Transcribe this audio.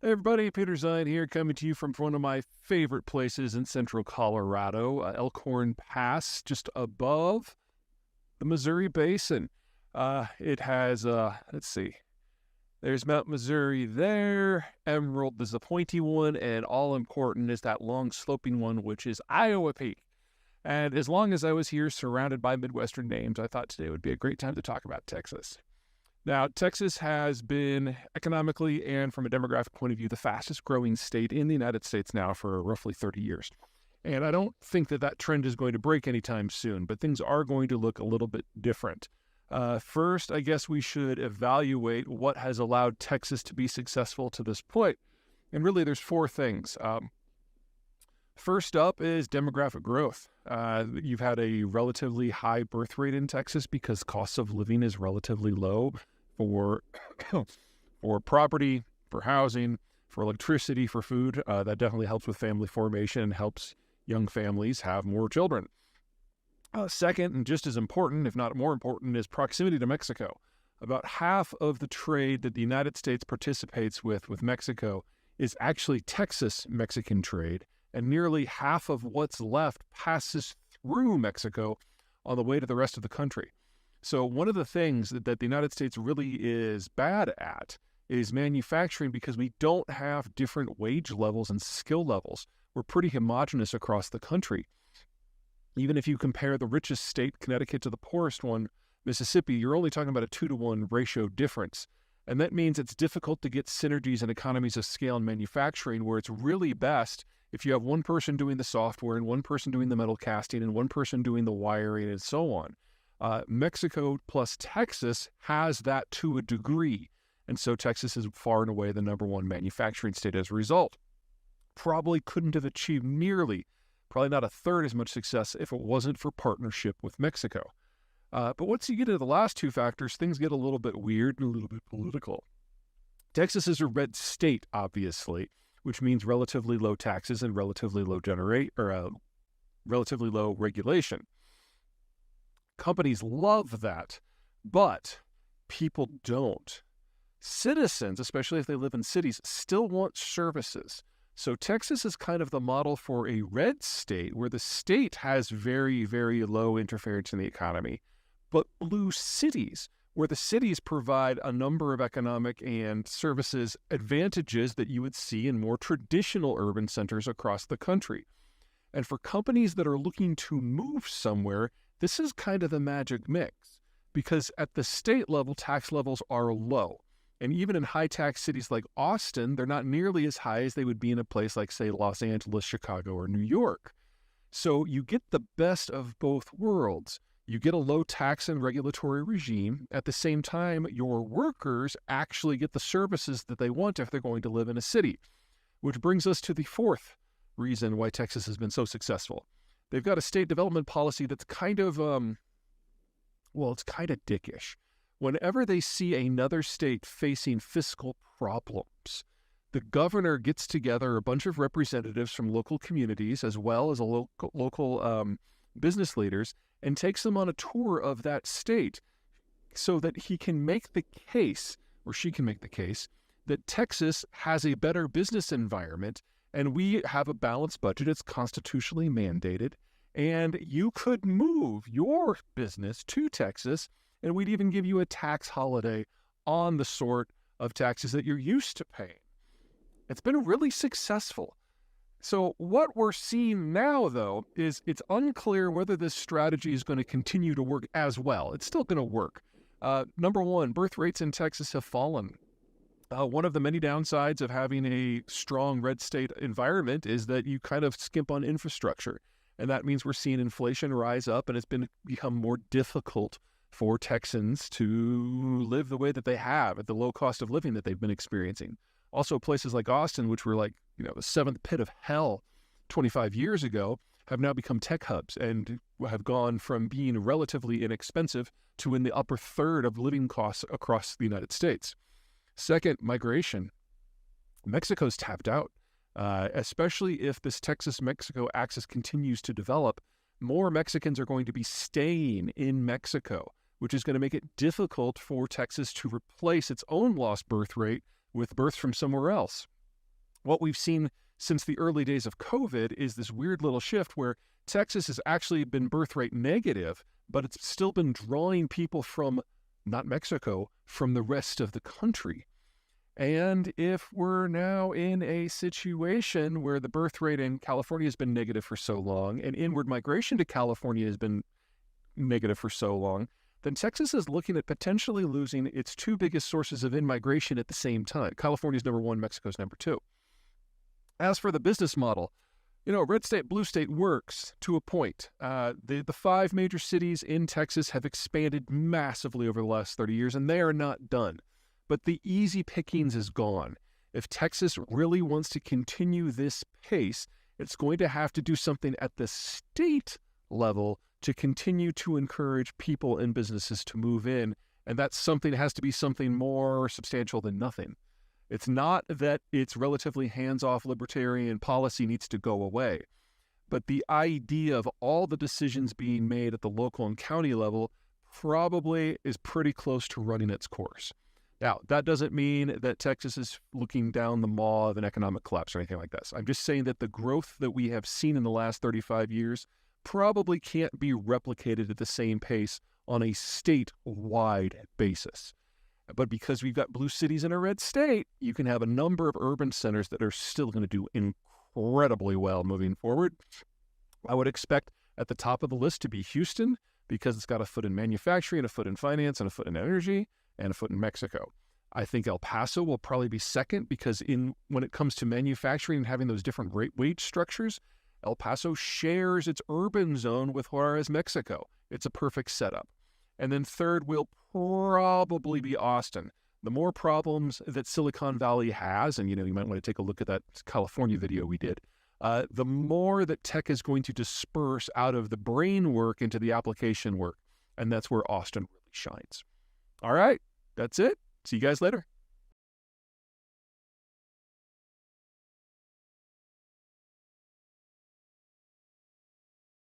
Hey everybody, Peter Zeihan here, coming to you from one of my favorite places in central Colorado, Elkhorn Pass, just above the Missouri Basin. It has, let's see, there's Mount Missouri there, Emerald is the pointy one, and all important is that long sloping one, which is Iowa Peak. And as long as I was here surrounded by Midwestern names, I thought today would be a great time to talk about Texas. Now, Texas has been economically and from a demographic point of view the fastest growing state in the United States now for roughly 30 years. And I don't think that trend is going to break anytime soon, but things are going to look a little bit different. First, I guess we should evaluate what has allowed Texas to be successful to this point. And really, there's four things. First up is demographic growth. You've had a relatively high birth rate in Texas because cost of living is relatively low for for property, for housing, for electricity, for food. That definitely helps with family formation and helps young families have more children. Second, and just as important, if not more important, is proximity to Mexico. About half of the trade that the United States participates with Mexico is actually Texas-Mexican trade, and nearly half of what's left passes through Mexico on the way to the rest of the country. So one of the things that the United States really is bad at is manufacturing because we don't have different wage levels and skill levels. We're pretty homogenous across the country. Even if you compare the richest state, Connecticut, to the poorest one, Mississippi, you're only talking about a 2-to-1 ratio difference. And that means it's difficult to get synergies and economies of scale in manufacturing where it's really best if you have one person doing the software and one person doing the metal casting and one person doing the wiring and so on. Mexico plus Texas has that to a degree. And so Texas is far and away the number one manufacturing state as a result. Probably couldn't have achieved probably not a third as much success if it wasn't for partnership with Mexico. But once you get into the last two factors, things get a little bit weird and a little bit political. Texas is a red state, obviously, which means relatively low taxes and relatively low relatively low regulation. Companies love that, but people don't. Citizens, especially if they live in cities, still want services. So Texas is kind of the model for a red state where the state has very, very low interference in the economy, but blue cities, where the cities provide a number of economic and services advantages that you would see in more traditional urban centers across the country. And for companies that are looking to move somewhere, this is kind of the magic mix, because at the state level, tax levels are low. And even in high-tax cities like Austin, they're not nearly as high as they would be in a place like, say, Los Angeles, Chicago, or New York. So you get the best of both worlds. You get a low tax and regulatory regime. At the same time, your workers actually get the services that they want if they're going to live in a city. Which brings us to the fourth reason why Texas has been so successful. They've got a state development policy that's kind of, it's kind of dickish. Whenever they see another state facing fiscal problems, the governor gets together a bunch of representatives from local communities as well as local business leaders and takes them on a tour of that state so that he can make the case, or she can make the case, that Texas has a better business environment and we have a balanced budget. It's constitutionally mandated, and you could move your business to Texas, and we'd even give you a tax holiday on the sort of taxes that you're used to paying. It's been really successful. So what we're seeing now, though, is it's unclear whether this strategy is going to continue to work as well. It's still going to work. Number one, birth rates in Texas have fallen. One of the many downsides of having a strong red state environment is that you kind of skimp on infrastructure. And that means we're seeing inflation rise up, and it's become more difficult for Texans to live the way that they have at the low cost of living that they've been experiencing. Also, places like Austin, which were like, the seventh pit of hell 25 years ago, have now become tech hubs and have gone from being relatively inexpensive to in the upper third of living costs across the United States. Second, migration. Mexico's tapped out, especially if this Texas-Mexico axis continues to develop. More Mexicans are going to be staying in Mexico, which is going to make it difficult for Texas to replace its own lost birth rate with births from somewhere else. What we've seen since the early days of COVID is this weird little shift where Texas has actually been birth rate negative, but it's still been drawing people from, not Mexico, from the rest of the country. And if we're now in a situation where the birth rate in California has been negative for so long, and inward migration to California has been negative for so long, then Texas is looking at potentially losing its two biggest sources of in-migration at the same time. California's number one, Mexico's number two. As for the business model, red state, blue state works to a point. The five major cities in Texas have expanded massively over the last 30 years, and they are not done. But the easy pickings is gone. If Texas really wants to continue this pace, it's going to have to do something at the state level to continue to encourage people and businesses to move in. And that something has to be something more substantial than nothing. It's not that it's relatively hands-off libertarian policy needs to go away, but the idea of all the decisions being made at the local and county level probably is pretty close to running its course. Now, that doesn't mean that Texas is looking down the maw of an economic collapse or anything like this. I'm just saying that the growth that we have seen in the last 35 years probably can't be replicated at the same pace on a statewide basis. But because we've got blue cities in a red state, you can have a number of urban centers that are still going to do incredibly well moving forward. I would expect at the top of the list to be Houston, because it's got a foot in manufacturing, a foot in finance, and a foot in energy, and a foot in Mexico. I think El Paso will probably be second, because when it comes to manufacturing and having those different wage structures, El Paso shares its urban zone with Juarez, Mexico. It's a perfect setup. And then third will probably be Austin. The more problems that Silicon Valley has, and you might want to take a look at that California video we did, the more that tech is going to disperse out of the brain work into the application work. And that's where Austin really shines. All right, that's it. See you guys later.